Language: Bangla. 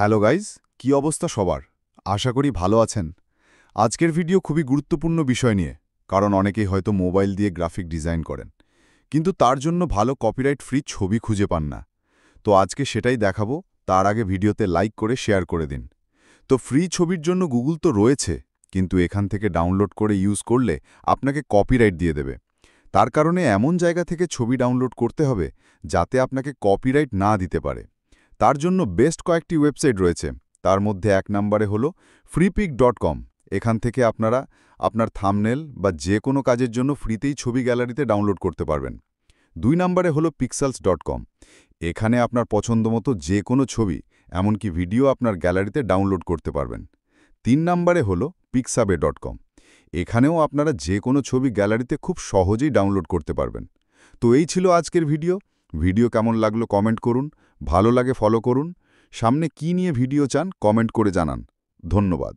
হ্যালো গাইজ, কি অবস্থা সবার? আশা করি ভালো আছেন। আজকের ভিডিও খুবই গুরুত্বপূর্ণ বিষয় নিয়ে, কারণ অনেকেই হয়তো মোবাইল দিয়ে গ্রাফিক ডিজাইন করেন, কিন্তু তার জন্য ভালো কপিরাইট ফ্রি ছবি খুঁজে পান না। তো আজকে সেটাই দেখাবো। তার আগে ভিডিওতে লাইক করে শেয়ার করে দিন। তো ফ্রি ছবির জন্য গুগল তো রয়েছে, কিন্তু এখান থেকে ডাউনলোড করে ইউজ করলে আপনাকে কপিরাইট দিয়ে দেবে। তার কারণে এমন জায়গা থেকে ছবি ডাউনলোড করতে হবে যাতে আপনাকে কপিরাইট না দিতে পারে। তার জন্য বেস্ট কয়েকটি ওয়েবসাইট রয়েছে। তার মধ্যে এক নম্বরে হলো freepik.com। এখান থেকে আপনারা আপনার থাম্বনেল বা যে কোনো কাজের জন্য ফ্রিতেই ছবি গ্যালারিতে ডাউনলোড করতে পারবেন। ২ নম্বরে হলো pixels.com। এখানে আপনার পছন্দমতো যে কোনো ছবি, এমনকি ভিডিও আপনার গ্যালারিতে ডাউনলোড করতে পারবেন। ৩ নম্বরে হলো pixabay.com। এখানেও আপনারা যে কোনো ছবি গ্যালারিতে খুব সহজেই ডাউনলোড করতে পারবেন। তো এই ছিল আজকের ভিডিও। ভিডিও কেমন লাগলো কমেন্ট করুন, ভালো লাগে ফলো করুন। সামনে কি নিয়ে ভিডিও চান কমেন্ট করে জানান। ধন্যবাদ।